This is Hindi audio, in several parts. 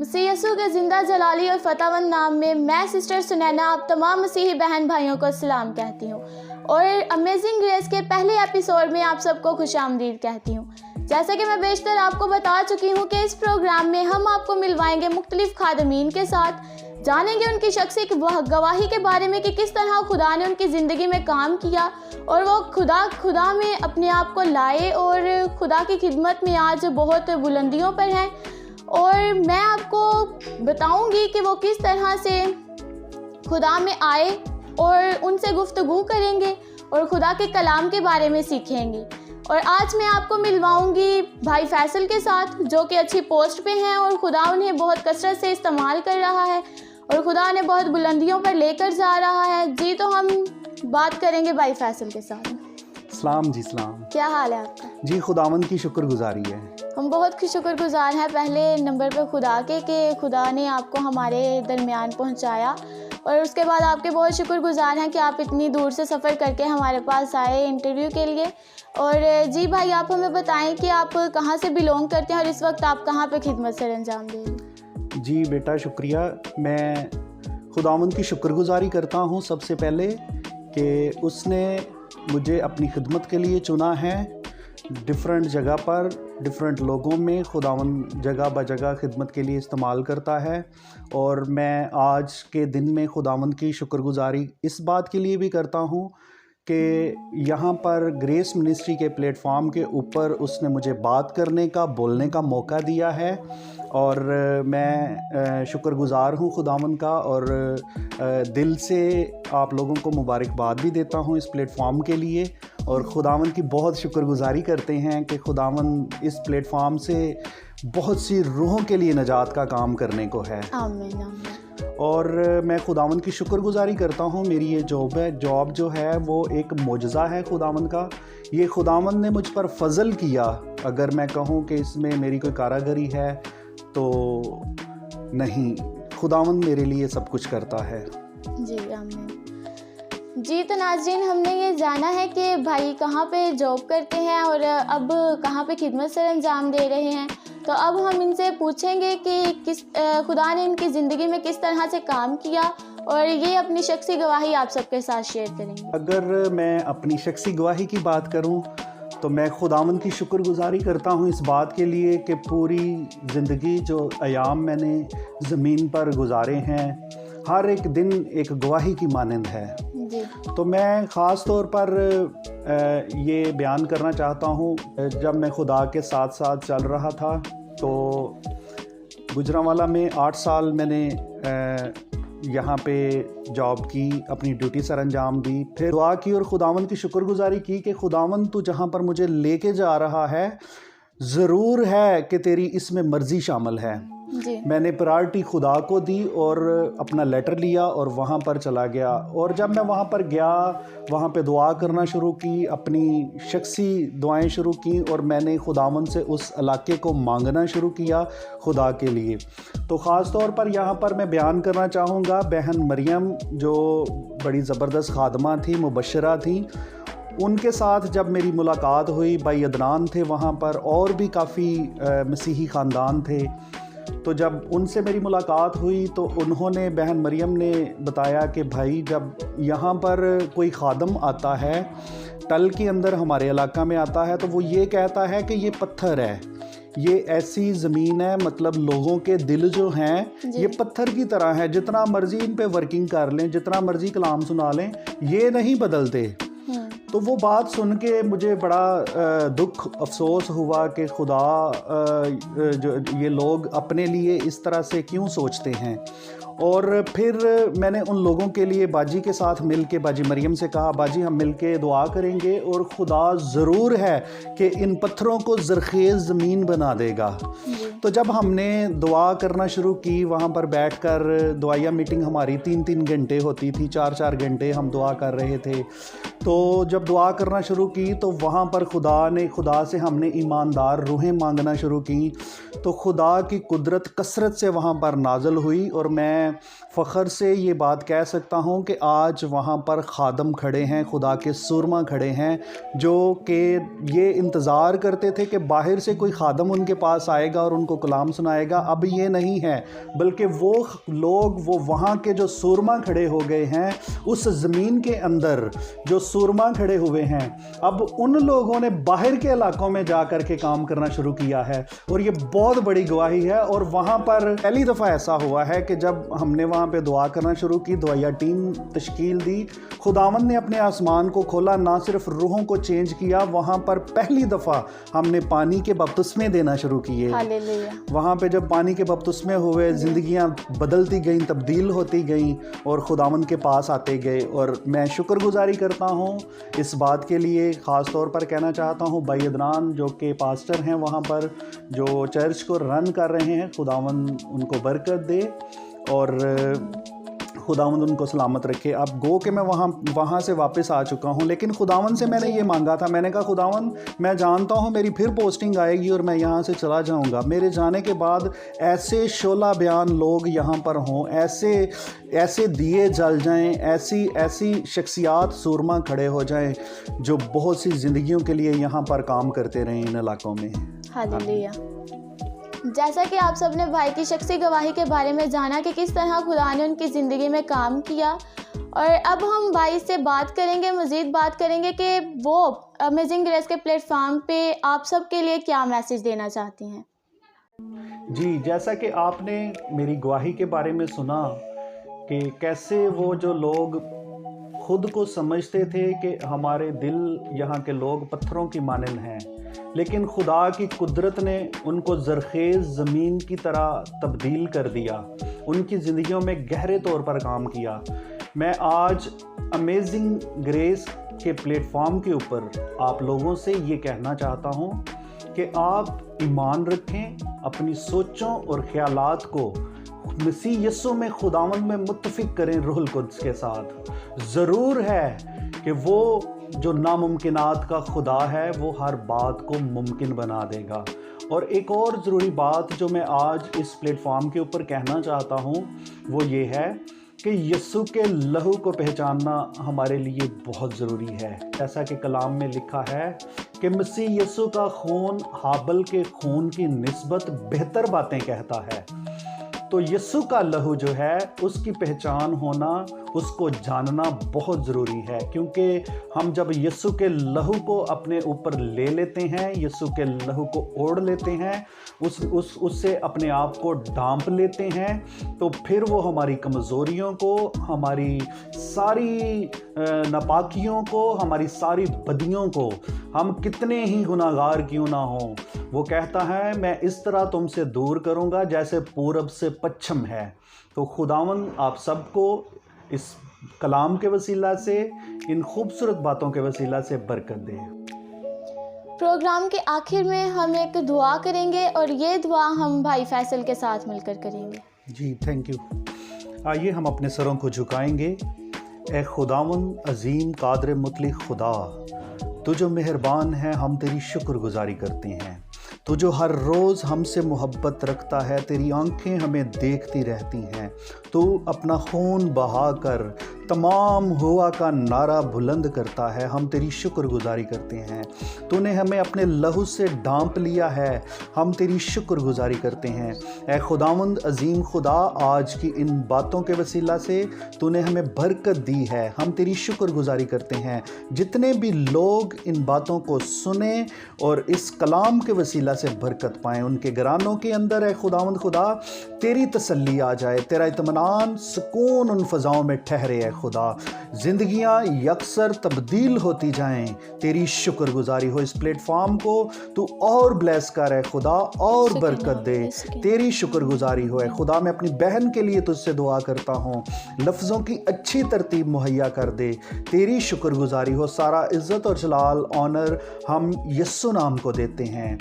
मसीह यसू के ज़िंदा जलाली और फतावंद नाम में मैं सिस्टर सुनैना आप तमाम मसीही बहन भाइयों को सलाम कहती हूँ और अमेजिंग ग्रेस के पहले एपिसोड में आप सबको खुशामदीद कहती हूँ। जैसा कि मैं बेशतर आपको बता चुकी हूँ कि इस प्रोग्राम में हम आपको मिलवाएंगे मुख्तलिफ खादमीन के साथ, जानेंगे उनकी शख्सी गवाही के बारे में कि किस तरह खुदा ने उनकी ज़िंदगी में काम किया और वो खुदा में अपने आप को लाए और खुदा की खिदमत में आज बहुत बुलंदियों पर हैं। और मैं आपको बताऊंगी कि वो किस तरह से खुदा में आए और उनसे गुफ्तगू करेंगे और खुदा के कलाम के बारे में सीखेंगे। और आज मैं आपको मिलवाऊंगी भाई फैसल के साथ, जो कि अच्छी पोस्ट पे हैं और खुदा उन्हें बहुत कसरत से इस्तेमाल कर रहा है और खुदा उन्हें बहुत बुलंदियों पर लेकर जा रहा है। जी तो हम बात करेंगे भाई फैसल के साथ। सलाम जी, सलाम। क्या हाल है आपका? जी खुदावंद की शुक्रगुजारी है। हम बहुत शुक्रगुजार हैं पहले नंबर पर खुदा के कि खुदा ने आपको हमारे दरमियान पहुंचाया, और उसके बाद आपके बहुत शुक्रगुजार हैं कि आप इतनी दूर से सफ़र करके हमारे पास आए इंटरव्यू के लिए। और जी भाई, आप हमें बताएं कि आप कहाँ से बिलोंग करते हैं और इस वक्त आप कहाँ पे खिदमत सर अंजाम दे रहे हैं? जी बेटा शुक्रिया। मैं खुदावंद की शुक्रगुजारी करता हूँ सबसे पहले कि उसने मुझे अपनी खिदमत के लिए चुना है। डिफरेंट जगह पर डिफरेंट लोगों में खुदावंद जगह ब जगह खिदमत के लिए इस्तेमाल करता है, और मैं आज के दिन में खुदावंद की शुक्रगुजारी इस बात के लिए भी करता हूँ कि यहाँ पर ग्रेस मिनिस्ट्री के प्लेटफॉर्म के ऊपर उसने मुझे बात करने का, बोलने का मौका दिया है। और मैं शुक्रगुजार हूँ खुदावंद का, और दिल से आप लोगों को मुबारकबाद भी देता हूँ इस प्लेटफॉर्म के लिए। और खुदावंद की बहुत शुक्रगुजारी करते हैं कि खुदावंद इस प्लेटफॉर्म से बहुत सी रूहों के लिए नजात का काम करने को है। आमीन आमीन। और मैं खुदावंद की शुक्रगुजारी करता हूँ। मेरी ये जॉब जो है वो एक मोजज़ा है खुदावंद का। ये खुदावंद ने मुझ पर फजल किया। अगर मैं कहूँ कि इसमें मेरी कोई कारागरी है तो नहीं, खुदावंद मेरे लिए सब कुछ करता है। जी आमीन। जी तो नाज़रीन, हमने ये जाना है कि भाई कहाँ पे जॉब करते हैं और अब कहाँ पे खिदमत सर अंजाम दे रहे हैं। तो अब हम इनसे पूछेंगे कि खुदा ने इनकी ज़िंदगी में किस तरह से काम किया, और ये अपनी शख्सी गवाही आप सबके साथ शेयर करेंगे। अगर मैं अपनी शख्सी गवाही की बात करूं तो मैं खुदावंद की शुक्रगुजारी करता हूं इस बात के लिए कि पूरी ज़िंदगी जो अयाम मैंने ज़मीन पर गुजारे हैं, हर एक दिन एक गवाही की मानंद है। जी। तो मैं ख़ास तौर पर ये बयान करना चाहता हूँ, जब मैं खुदा के साथ साथ चल रहा था तो गुजरांवाला में 8 साल मैंने यहाँ पे जॉब की, अपनी ड्यूटी सर अंजाम दी, फिर दुआ की और खुदावंद की शुक्रगुजारी की कि खुदावंद तू जहाँ पर मुझे लेके जा रहा है ज़रूर है कि तेरी इसमें मर्ज़ी शामिल है। जी। मैंने प्रायोरिटी खुदा को दी और अपना लेटर लिया और वहाँ पर चला गया। और जब मैं वहाँ पर गया, वहाँ पे दुआ करना शुरू की, अपनी शख्सी दुआएं शुरू की, और मैंने खुदावंद से उस इलाके को मांगना शुरू किया खुदा के लिए। तो ख़ास तौर पर यहाँ पर मैं बयान करना चाहूँगा बहन मरियम, जो बड़ी ज़बरदस्त खादमा थी, मुबशरा थी, उनके साथ जब मेरी मुलाकात हुई। भाई अदनान थे वहाँ पर, और भी काफ़ी मसीही ख़ानदान थे। तो जब उनसे मेरी मुलाकात हुई तो उन्होंने, बहन मरियम ने बताया कि भाई जब यहाँ पर कोई खादम आता है, टल के अंदर हमारे इलाका में आता है, तो वो ये कहता है कि ये पत्थर है, ये ऐसी ज़मीन है, मतलब लोगों के दिल जो हैं ये पत्थर की तरह है, जितना मर्ज़ी इन पे वर्किंग कर लें, जितना मर्ज़ी कलाम सुना लें, ये नहीं बदलते। तो वो बात सुन के मुझे बड़ा दुख अफसोस हुआ कि खुदा जो ये लोग अपने लिए इस तरह से क्यों सोचते हैं। और फिर मैंने उन लोगों के लिए बाजी के साथ मिल के, बाजी मरियम से कहा, बाजी हम मिल के दुआ करेंगे और खुदा ज़रूर है कि इन पत्थरों को ज़रखेज़ ज़मीन बना देगा। तो जब हमने दुआ करना शुरू की, वहाँ पर बैठकर दुआया मीटिंग हमारी 3-3 घंटे होती थी, 4-4 घंटे हम दुआ कर रहे थे। तो जब दुआ करना शुरू की तो वहाँ पर खुदा से हमने ईमानदार रूहें मांगना शुरू की। तो खुदा की कुदरत कसरत से वहाँ पर नाज़िल हुई, और मैं मैं फ़ख्र से ये बात कह सकता हूँ कि आज वहाँ पर ख़ादम खड़े हैं, खुदा के सुरमा खड़े हैं, जो कि ये इंतज़ार करते थे कि बाहर से कोई ख़ादम उनके पास आएगा और उनको कलाम सुनाएगा। अब ये नहीं है, बल्कि वो लोग, वो वहाँ के जो सुरमा खड़े हो गए हैं, उस ज़मीन के अंदर जो सुरमा खड़े हुए हैं, अब उन लोगों ने बाहर के इलाकों में जा कर के काम करना शुरू किया है। और ये बहुत बड़ी गवाही है। और वहाँ पर पहली दफ़ा ऐसा हुआ है कि जब हमने वहाँ पे दुआ करना शुरू की, दुआया टीम तश्कील दी, खुदावंद ने अपने आसमान को खोला, ना सिर्फ रूहों को चेंज किया, वहाँ पर पहली दफ़ा हमने पानी के बपतिस्मे देना शुरू किए। वहाँ पे जब पानी के बपतिस्मे हुए, ज़िंदगियाँ बदलती गईं, तब्दील होती गईं और खुदावंद के पास आते गए। और मैं शुक्रगुजारी करता हूँ इस बात के लिए। ख़ास तौर पर कहना चाहता हूँ भाई अदनान, जो कि पास्टर हैं वहाँ पर, जो चर्च को रन कर रहे हैं, खुदावंद उनको बरकत दे और खुदावंद उनको सलामत रखे। अब गो कि मैं वहाँ से वापस आ चुका हूँ, लेकिन खुदावंद से मैंने ये मांगा था। मैंने कहा खुदावंद, मैं जानता हूँ मेरी फिर पोस्टिंग आएगी और मैं यहाँ से चला जाऊँगा। मेरे जाने के बाद ऐसे शोला बयान लोग यहाँ पर हों, ऐसे दिए जल जाएं, ऐसी शख्सियात सुरमा खड़े हो जाएं जो बहुत सी ज़िंदगियों के लिए यहाँ पर काम करते रहें इन इलाकों में। हालेलुया। जैसा कि आप सब ने भाई की शख्सी गवाही के बारे में जाना कि किस तरह खुदा ने उनकी ज़िंदगी में काम किया, और अब हम भाई से बात करेंगे, मज़ीद बात करेंगे कि वो अमेजिंग ग्रेस के प्लेटफॉर्म पे आप सब के लिए क्या मैसेज देना चाहती हैं। जी, जैसा कि आपने मेरी गवाही के बारे में सुना कि कैसे वो जो लोग खुद को समझते थे कि हमारे दिल यहाँ के लोग पत्थरों की मानंद हैं, लेकिन खुदा की कुदरत ने उनको ज़रख़ेज़ ज़मीन की तरह तब्दील कर दिया, उनकी ज़िंदगियों में गहरे तौर पर काम किया। मैं आज अमेजिंग ग्रेस के प्लेटफॉर्म के ऊपर आप लोगों से ये कहना चाहता हूँ कि आप ईमान रखें, अपनी सोचों और ख़यालात को मसीह यीशु में खुदावंद में मुत्तफ़िक करें रूहुल कुद्स के साथ। ज़रूर है कि वो जो नामुमकिनात का खुदा है वो हर बात को मुमकिन बना देगा। और एक और ज़रूरी बात जो मैं आज इस प्लेटफॉर्म के ऊपर कहना चाहता हूँ वो ये है कि यीशु के लहू को पहचानना हमारे लिए बहुत ज़रूरी है। जैसा कि कलाम में लिखा है कि मसीह यीशु का खून हाबल के खून की निस्बत बेहतर बातें कहता है। तो यीशु का लहू जो है उसकी पहचान होना, उसको जानना बहुत ज़रूरी है, क्योंकि हम जब यीशु के लहू को अपने ऊपर ले लेते हैं, यीशु के लहू को ओढ़ लेते हैं, उससे अपने आप को ढांप लेते हैं, तो फिर वो हमारी कमज़ोरियों को, हमारी सारी नापाकियों को, हमारी सारी बदियों को, हम कितने ही गुनाहगार क्यों ना हों, वो कहता है मैं इस तरह तुमसे दूर करूँगा जैसे पूरब से पश्चिम है। तो खुदावंद आप सबको इस कलाम के वसीला से, इन खूबसूरत बातों के वसीला से बरकत दे। प्रोग्राम के आखिर में हम एक दुआ करेंगे और ये दुआ हम भाई फैसल के साथ मिलकर करेंगे। जी, थैंक यू। आइए हम अपने सरों को झुकाएंगे। ए खुदावंद अजीम कादर मुतलिक खुदा, तू जो मेहरबान है, हम तेरी शुक्रगुजारी करते हैं। तू जो हर रोज़ हमसे मोहब्बत रखता है, तेरी आंखें हमें देखती रहती हैं। तू अपना खून बहाकर तमाम हुआ का नारा बुलंद करता है। हम तेरी शुक्रगुजारी करते हैं। तूने हमें अपने लहू से ढांप लिया है, हम तेरी शुक्रगुजारी करते हैं। ए खुदावंद अजीम खुदा, आज की इन बातों के वसीला से तूने हमें बरकत दी है, हम तेरी शुक्रगुजारी करते हैं। जितने भी लोग इन बातों को सुने और इस कलाम के वसीला से बरकत पाएँ, उनके घरानों के अंदर है खुदावंद खुदा तेरी तसल्ली आ जाए, तेरा इत्मीनान सुकून उन फ़ज़ाओं में ठहरे है खुदा। ज़िंदगियाँ यकसर तब्दील होती जाएं, तेरी शुक्रगुजारी हो। इस प्लेटफॉर्म को तू और ब्लेस कर है खुदा, और बरकत दे, तेरी शुक्रगुजारी हो। खुदा मैं अपनी बहन के लिए तुझसे दुआ करता हूँ, लफ्ज़ों की अच्छी तरतीब मुहैया कर दे, तेरी शुक्रगुजारी हो। सारा इज़्ज़त और जलाल ऑनर हम यस्सु नाम को देते हैं,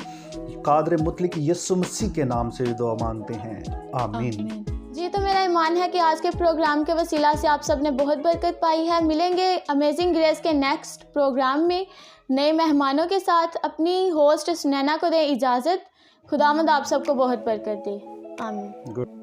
कादर मुतलिक यस्सु मसीह के नाम से दुआ मांगते हैं, आमीन। जी, तो मेरा ईमान है कि आज के प्रोग्राम के वसीला से आप सब ने बहुत बरकत पाई है। मिलेंगे अमेजिंग ग्रेस के नेक्स्ट प्रोग्राम में नए मेहमानों के साथ। अपनी होस्ट सुनैना को दें इजाज़त। खुदावंद आप सबको बहुत बरकत दे, आमीन।